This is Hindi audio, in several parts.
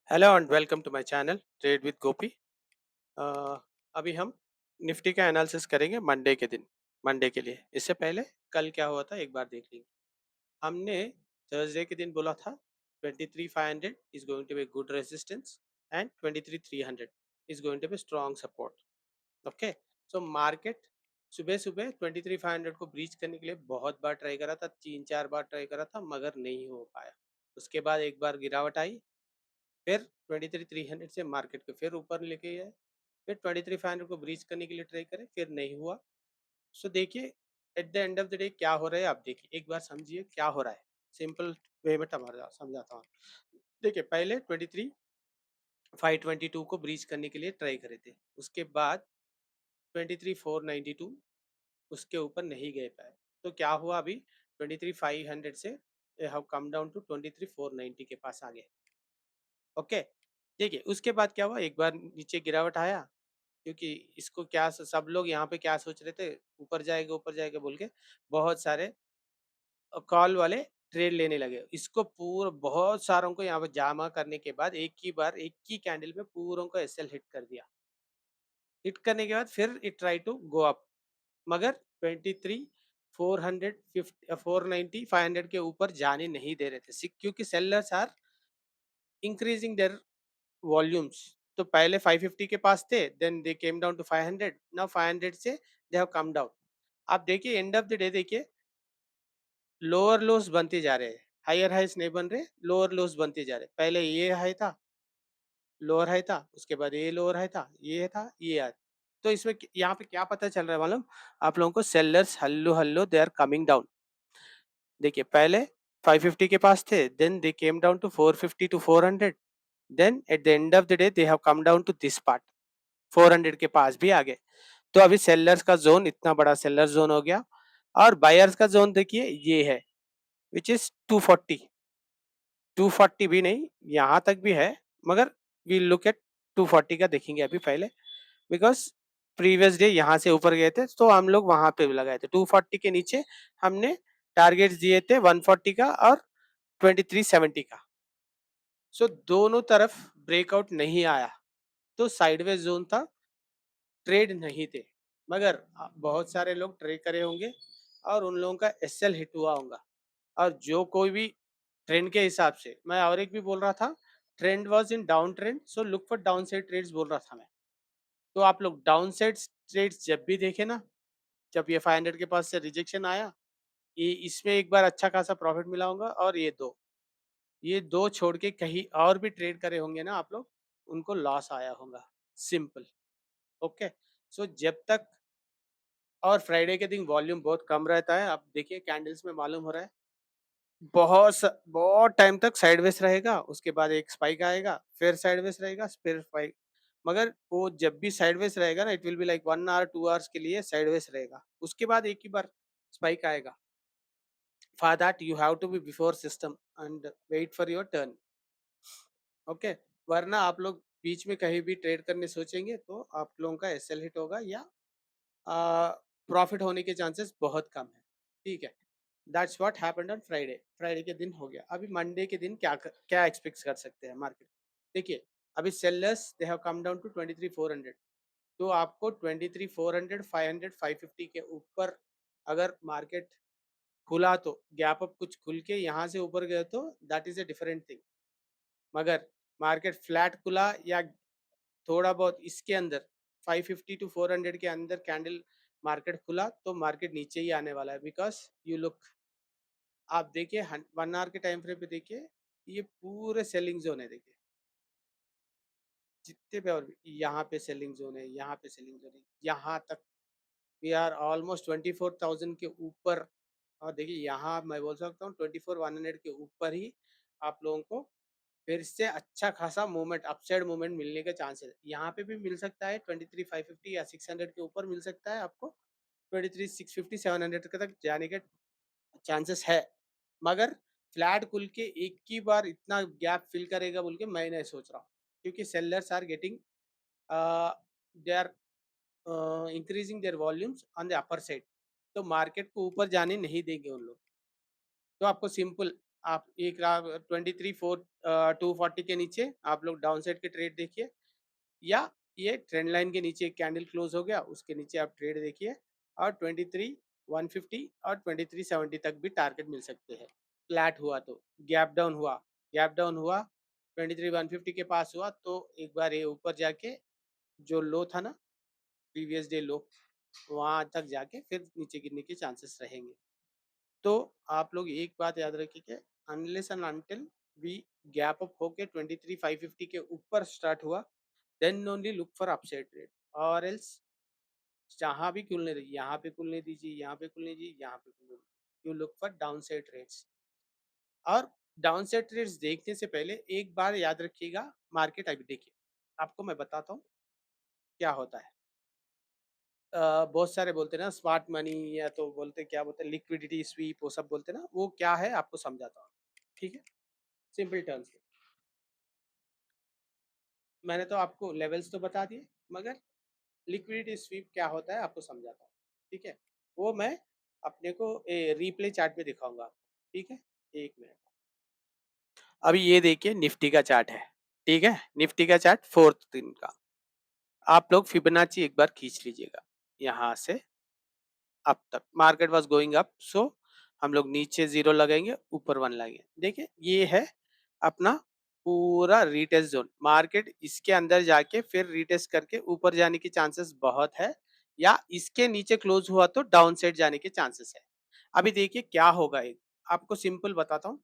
Hello and welcome to my channel trade with Gopi. अभी हम निफ्टी का एनालिसिस करेंगे मंडे के लिए। इससे पहले कल क्या हुआ था एक बार देख लेंगे। हमने थर्सडे के दिन बोला था 23,500 is going to be good resistance and 23,300 is going to be strong support. Okay, so market सुबह सुबह 23,500 को ब्रीच करने के लिए बहुत बार ट्राई करा था, 3-4 बार ट्राई करा था, मगर नहीं हो पाया। उसके बाद एक बार गिरावट आई, फिर 23,300 से मार्केट को फिर ऊपर लेके गए, फिर 23,500 को ब्रीच करने के लिए ट्राई करें, फिर नहीं हुआ। सो देखिए, eight the end of the day क्या हो रहा है आप देखिए, एक बार समझिए क्या हो रहा है। सिंपल वे में समझाता हूँ। देखिए, पहले 23,522 को ब्रीच करने के लिए ट्राई करे थे, उसके बाद 23,492 उसके ऊपर नहीं गए पाए। तो क्या हुआ, अभी 23,500 से हैव कम डाउन टू 23,490 के पास आ गए। ओके, देखिए उसके बाद क्या हुआ, एक बार नीचे गिरावट आया, क्योंकि इसको क्या सब लोग यहाँ पे क्या सोच रहे थे, ऊपर जाएगा बोल के बहुत सारे कॉल वाले ट्रेड लेने लगे। इसको पूरा बहुत सारों को यहाँ पे जमा करने के बाद एक ही कैंडल में पूरों को एसएल हिट कर दिया। हिट करने के बाद फिर it try to go up, मगर 23,450 490 500 के ऊपर जाने नहीं दे रहे थे, क्योंकि sellers are increasing their volumes. तो पहले 550 के पास थे, then they came down to 500, now 500 से दे हैव कम डाउन। आप देखिए एंड ऑफ द डे, देखिए लोअर लोस बनते जा रहे हैं, हायर हाइस नहीं बन रहे, लोअर लोस बनते जा रहे। पहले ये हाई था, लोअर हाई था, उसके बाद ये लोअर हाई था, ये था, ये हाई। तो इसमें यहाँ पे क्या पता चल रहा है मालूम आप लोगों को, सेलर्स हल्लो हल्लो दे आर कमिंग डाउन। देखिए पहले 550 के पास थे, then they came down to 450 to 400, then at the end of the day they have come down to this part, 400 के पास भी आ गए। तो अभी सेलर्स का जोन इतना बड़ा सेलर जोन हो गया, और बायर्स का जोन देखिए ये है, विच इज 240, 240 भी नहीं, यहाँ तक भी है, मगर वी लुक एट 240 का देखेंगे अभी पहले, बिकॉज प्रीवियस डे यहाँ से ऊपर गए थे तो हम लोग वहां पे लगाए थे। 240 के नीचे हमने टारगेट्स दिए थे 140 का और 2370 का। सो दोनों तरफ ब्रेकआउट नहीं आया, तो साइडवेज जोन था, ट्रेड नहीं थे, मगर बहुत सारे लोग ट्रेड करे होंगे और उन लोगों का एसएल हिट हुआ होगा। और जो कोई भी ट्रेंड के हिसाब से, मैं और एक भी बोल रहा था, trend was in down trend, so look for down side trades बोल रहा था मैं। तो आप लोग डाउन साइड ट्रेड्स जब भी देखे ना, जब ये 500 के पास से रिजेक्शन आया, ये इसमें एक बार अच्छा खासा प्रॉफिट मिला होगा, और ये दो छोड़ के कहीं और भी ट्रेड करे होंगे ना आप लोग, उनको लॉस आया होगा, सिंपल। ओके, सो जब तक, और फ्राइडे के दिन वॉल्यूम बहुत कम रहता है, आप देखिए कैंडल्स में मालूम हो रहा है, बहुत टाइम तक साइडवेज रहेगा, उसके बाद एक स्पाइक आएगा, फिर साइडवेज रहेगा, फिर स्पाइक। मगर वो जब भी साइडवेज रहेगा ना, it will be like 1 hour 2 hours के लिए साइडवेज रहेगा, उसके बाद एक ही बार स्पाइक आएगा। For that you have to be before system and wait for your turn. Okay, वरना आप लोग बीच में कहीं भी ट्रेड करने सोचेंगे तो आप लोगों का एसएल हिट होगा, या प्रॉफिट होने के चांसेस बहुत कम है। ठीक है, that's what happened on Friday. Friday के दिन हो गया, अभी मंडे के दिन क्या एक्सपेक्ट कर सकते हैं मार्केट। देखिए, अभी sellers they have come down to 23,400, तो आपको 23,400 500 550 के ऊपर अगर मार्केट खुला, तो गैप अप कुछ खुल के यहाँ से ऊपर गए तो that is a different thing. मगर मार्केट फ्लैट खुला या थोड़ा बहुत इसके अंदर 550 टू 400 के अंदर कैंडल मार्केट खुला, तो मार्केट नीचे ही आने वाला है, बिकॉज यू लुक, आप देखिए 1 आवर के टाइम फ्रेम पे देखिए, ये पूरे सेलिंग जोन है। देखिए जितने पे, और यहाँ पे सेलिंग जोन है, यहाँ पे सेलिंग जोन है, यहाँ तक वी आर ऑलमोस्ट 24,000 के ऊपर। और देखिए यहाँ मैं बोल सकता हूँ 24,100 के ऊपर ही आप लोगों को फिर से अच्छा खासा मूवमेंट, अपसाइड मूवमेंट मिलने के चांसेस यहाँ पे भी मिल सकता है। 23,550 या 600 के ऊपर मिल सकता है आपको, 23,650 700 तक जाने के चांसेस है। मगर फ्लैट खुल के एक ही बार इतना गैप फिल करेगा बोल के मैं नहीं सोच रहा हूँ, क्योंकि sellers are getting, they are increasing their volumes on the upper side, तो मार्केट को ऊपर जाने नहीं देंगे उन लोग। तो आपको सिंपल, आप एक 240 के नीचे आप लोग डाउन साइड के ट्रेड देखिए, या ये ट्रेंड लाइन के नीचे एक कैंडल क्लोज हो गया, उसके नीचे आप ट्रेड देखिए, और 23,150 और 23,70 तक भी टारगेट मिल सकते हैं। फ्लैट हुआ तो, गैप डाउन हुआ 23,150 के पास हुआ तो एक बार ये ऊपर जाके जो लो था ना, प्रीवियस डे लो, वहां तक जाके फिर नीचे गिरने के चांसेस रहेंगे। तो आप लोग एक बात याद रखिए कि unless and until we gap up होके 23,550 के ऊपर स्टार्ट हुआ, then only look for upside trade, और एल्स जहाँ भी खुलने दीजिए, यहाँ पे खुलने दीजिए, यहाँ पे खुलने दीजिए, यहाँ पे खुलने दीजिए, you look for down side trades. और डाउन साइड ट्रेड्स देखने से पहले एक बार याद रखिएगा, मार्केट अभी देखिए, आपको मैं बताता हूँ क्या होता है। बहुत सारे बोलते हैं ना स्मार्ट मनी, या तो बोलते क्या बोलते हैं लिक्विडिटी स्वीप, वो सब बोलते हैं ना, वो क्या है आपको समझाता हूँ। ठीक है, सिंपल टर्म्स में। मैंने तो आपको लेवल्स तो बता दिए, मगर लिक्विडिटी स्वीप क्या होता है आपको समझाता हूँ। ठीक है, वो मैं अपने को रिप्ले चार्ट पे दिखाऊंगा आपको। ठीक है, एक मिनट। अभी ये देखिए निफ्टी का चार्ट है। ठीक है, निफ्टी का चार्ट फोर्थ दिन का। आप लोग फिबोनाची एक बार खींच लीजिएगा, यहाँ से अब तक market was going up, so हम लोग नीचे जीरो लगाएंगे, ऊपर वन लगाएंगे। देखिए ये है अपना पूरा रिटेस्ट जोन। मार्केट इसके अंदर जाके फिर रिटेस्ट करके ऊपर जाने की चांसेस बहुत है, या इसके नीचे क्लोज हुआ तो डाउन साइड जाने के चांसेस है। अभी देखिए क्या होगा, एक आपको सिंपल बताता हूँ।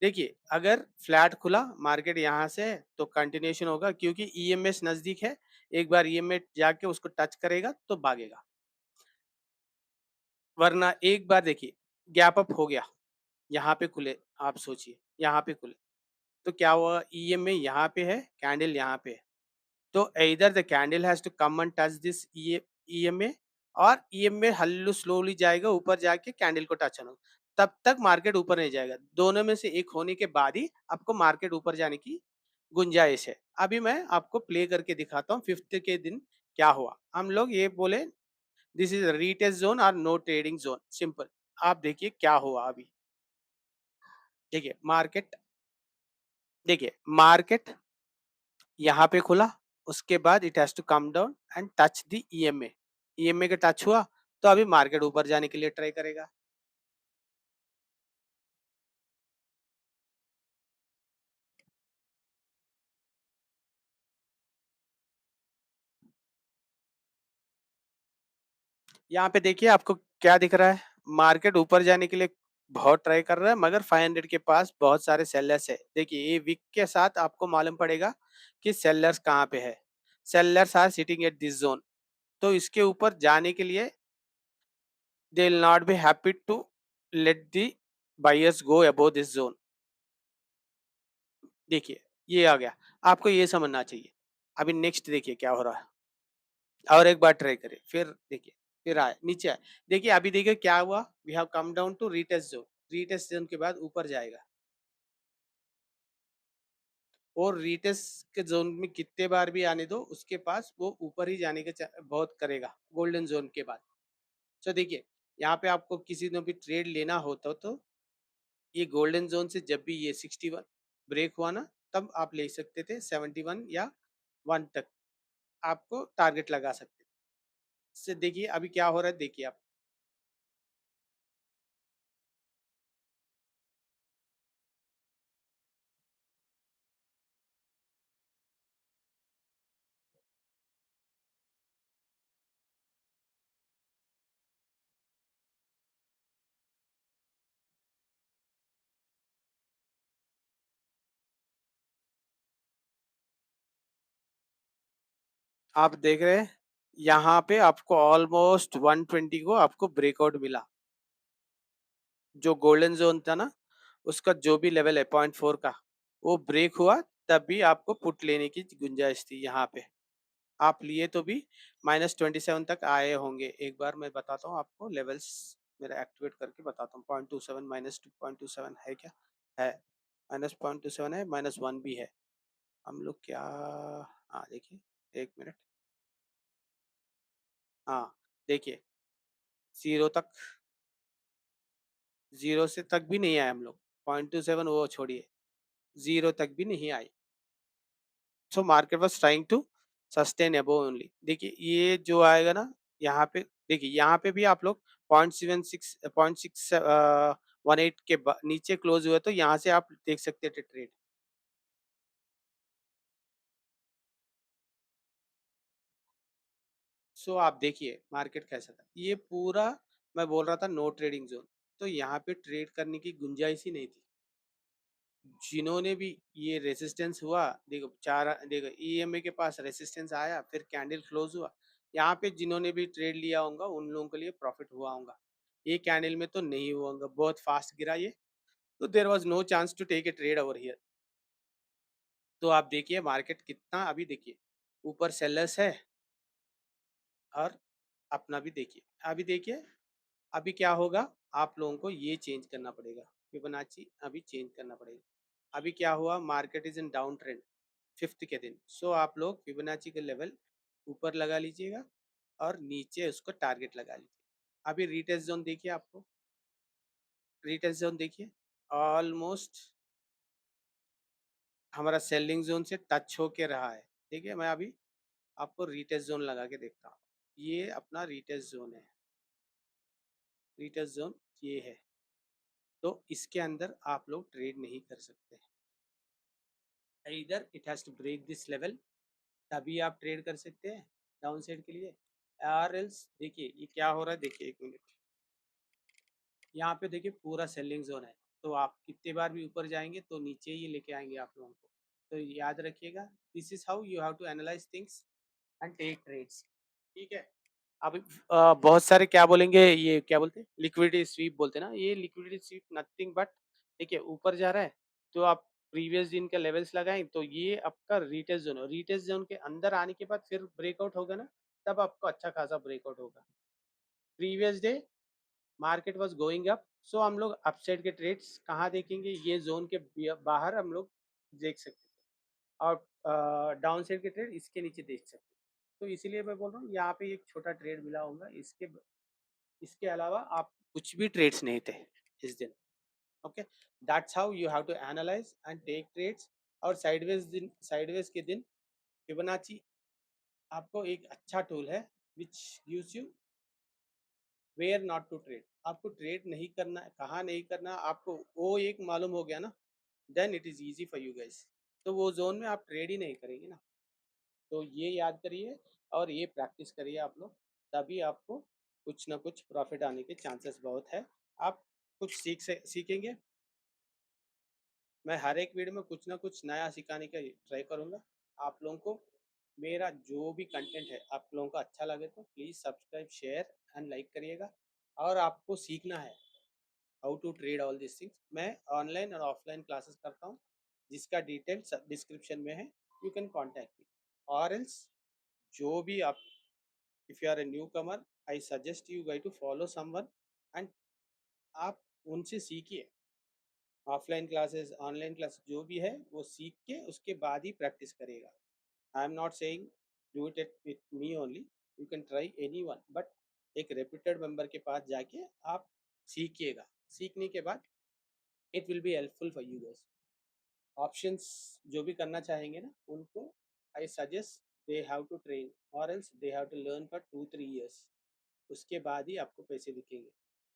देखिए अगर फ्लैट खुला मार्केट यहाँ से तो कंटिन्यूशन होगा, क्योंकि ईएमएस नजदीक है। एक बार ईएमएस जाके उसको टच करेगा तो भागेगा, वरना एक बार देखिए गैप अप हो गया, यहाँ पे खुले, आप सोचिए यहाँ पे खुले तो क्या हुआ, ईएमए यहाँ पे है, कैंडल यहाँ पे है, तो इधर the candle has to come and touch this EMA, और ईएमए हल्लू स्लोली जाएगा ऊपर जाके कैंडल को टच होना, तब तक मार्केट ऊपर नहीं जाएगा। दोनों में से एक होने के बाद ही आपको मार्केट ऊपर जाने की गुंजाइश है। अभी मैं आपको प्ले करके दिखाता हूँ फिफ्थ के दिन क्या हुआ। हम लोग ये बोले दिस इज रीटेस्ट जोन और नो ट्रेडिंग जोन, सिंपल। आप देखिए क्या हुआ अभी। देखिए मार्केट, देखिए मार्केट यहाँ पे खुला, उसके बाद it has to come down and touch the EMA. EMA के टच हुआ तो अभी मार्केट ऊपर जाने के लिए ट्राई करेगा। यहाँ पे देखिए आपको क्या दिख रहा है, मार्केट ऊपर जाने के लिए बहुत ट्राई कर रहा है, मगर 500 के पास बहुत सारे सेलर्स है। देखिए ये विक के साथ आपको मालूम पड़ेगा कि सेलर्स कहाँ पे है। Sellers are sitting at this zone, तो इसके ऊपर जाने के लिए they will not be happy to let the buyers go above this zone. देखिए ये आ गया, आपको ये समझना चाहिए। अभी नेक्स्ट देखिए क्या हो रहा है, और एक बार ट्राई करिए, फिर देखिए फिर आए नीचे आए। देखिए अभी देखिए क्या हुआ, we have come down to retest zone. Retest zone के बाद ऊपर जाएगा, और रीटेस्ट के जोन में कितने बार भी आने दो उसके पास, वो ऊपर ही जाने के बहुत करेगा गोल्डन जोन के बाद। तो देखिए यहाँ पे आपको किसी ने भी ट्रेड लेना होता तो ये गोल्डन जोन से जब भी ये 61 ब्रेक हुआ ना, तब आप ले सकते थे 71 या 1 तक आपको टारगेट लगा सकते थे। इससे देखिए अभी क्या हो रहा है, देखिए आप देख रहे हैं यहाँ पे आपको ऑलमोस्ट 120 को आपको ब्रेकआउट मिला। जो गोल्डन जोन था ना, उसका जो भी लेवल है 0.4 का, वो ब्रेक हुआ, तब भी आपको पुट लेने की गुंजाइश थी। यहाँ पे आप लिए तो भी -27 तक आए होंगे। एक बार मैं बताता हूँ आपको लेवल्स, मेरा एक्टिवेट करके बताता हूँ। 0.27 -2.27 है क्या, है -0.27 है, -1 भी है। हम लोग क्या, हाँ देखिए, एक मिनट, हाँ देखिए जीरो तक, जीरो से तक भी नहीं आए हम लोग। 0.27 वो छोड़िए, 0 तक भी नहीं आई। So market was trying to sustain above only. देखिए ये जो आएगा ना, यहाँ पे देखिए, यहाँ पे भी आप लोग 0.76 0.618 के नीचे क्लोज हुए, तो यहाँ से आप देख सकते थे ट्रेड। सो आप देखिए मार्केट कैसा था, ये पूरा मैं बोल रहा था नो ट्रेडिंग जोन, तो यहाँ पे ट्रेड करने की गुंजाइश ही नहीं थी। जिन्होंने भी ये रेजिस्टेंस हुआ, देखो चार, देखो ईएमए के पास रेजिस्टेंस आया, फिर कैंडल क्लोज हुआ, यहाँ पे जिन्होंने भी ट्रेड लिया होगा उन लोगों के लिए प्रॉफिट हुआ होगा। ये कैंडल में तो नहीं हुआ होगा, बहुत फास्ट गिरा ये, तो there was no chance to take a trade over here. तो आप देखिए मार्केट कितना, अभी देखिए ऊपर सेलर्स है, और अपना भी देखिए, अभी देखिए अभी क्या होगा, आप लोगों को ये चेंज करना पड़ेगा, फिबोनाची अभी चेंज करना पड़ेगा। अभी क्या हुआ, market is in down trend fifth के दिन, सो आप लोग फिबोनाची के लेवल ऊपर लगा लीजिएगा और नीचे उसको टारगेट लगा लीजिए। अभी रिटेस्ट जोन देखिए, आपको रिटेस्ट जोन देखिए ऑलमोस्ट हमारा सेलिंग जोन से टच होके रहा है। देखिए मैं अभी आपको रिटेस्ट जोन लगा के देखता हूँ, ये अपना रिटेस्ट जोन है, रिटेस्ट जोन ये है, तो इसके अंदर आप लोग ट्रेड नहीं कर सकते। इधर it has to break this level, तभी आप ट्रेड कर सकते हैं डाउन साइड के लिए। आर एल्स देखिए ये क्या हो रहा है, देखिए एक मिनट, यहाँ पे देखिए पूरा सेलिंग जोन है, तो आप कितने बार भी ऊपर जाएंगे तो नीचे ही लेके आएंगे आप लोगों को। तो याद रखिएगा, this is how you have to analyse things and take trades. ठीक है। अब बहुत सारे क्या बोलेंगे, ये क्या बोलते हैं, लिक्विडिटी स्वीप बोलते हैं ना, ये लिक्विडिटी स्वीप नथिंग बट, देखिए ऊपर जा रहा है तो आप प्रीवियस दिन के लेवल्स लगाएं, तो ये आपका रिटेस्ट जोन है, रिटेस्ट जोन के अंदर आने के बाद फिर ब्रेकआउट होगा ना, तब आपको अच्छा खासा ब्रेकआउट होगा। Previous day market was going up, so हम लोग अपसाइड के ट्रेड्स कहाँ देखेंगे, ये जोन के बाहर हम लोग देख सकते हैं, और डाउन साइड के ट्रेड इसके नीचे देख सकते हैं। तो इसीलिए मैं बोल रहा हूँ यहाँ पे एक छोटा ट्रेड मिला होगा, इसके अलावा आप कुछ भी ट्रेड्स नहीं थे इस दिन। Okay, that's how you have to analyse and take trades. और साइडवेज के दिन फिबोनाची आपको एक अच्छा टूल है which gives you where not to trade. आपको ट्रेड नहीं करना है, कहाँ नहीं करना, आपको वो एक मालूम हो गया ना, then it is easy for you guys. तो वो जोन में आप ट्रेड ही नहीं करेंगे ना, तो ये याद करिए और ये प्रैक्टिस करिए आप लोग, तभी आपको कुछ ना कुछ प्रॉफिट आने के चांसेस बहुत है। आप कुछ सीखेंगे, मैं हर एक वीडियो में कुछ ना कुछ नया सिखाने का ट्राई करूँगा आप लोगों को। मेरा जो भी कंटेंट है आप लोगों को अच्छा लगे तो please subscribe, share and like करिएगा। और आपको सीखना है how to trade all this things, मैं ऑनलाइन और ऑफलाइन क्लासेस करता हूँ, जिसका डिटेल डिस्क्रिप्शन में है, यू कैन कॉन्टैक्ट मी। और एल्स जो भी आप, if you are a newcomer, I suggest you guys to follow someone, and आप उनसे सीखिए। ऑफलाइन क्लासेस, ऑनलाइन क्लास जो भी है वो सीख के उसके बाद ही प्रैक्टिस करेगा। I am not saying do it with me only, you can try any one, but एक रेप्यूटेड मेंबर के पास जाके आप सीखिएगा। सीखने के बाद it will be helpful for you guys. Options जो भी करना चाहेंगे ना उनको, I suggest they have to train और else they have to learn for 2-3 years, उसके बाद ही आपको पैसे दिखेंगे,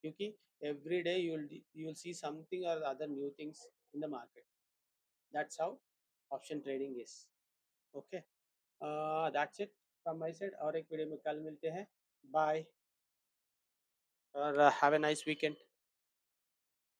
क्योंकि every day you will see something और other new things in the market. That's how option trading is. Okay, that's it from my side, और एक वीडियो में कल मिलते हैं। बाय और हैव ए नाइस वीकेंड।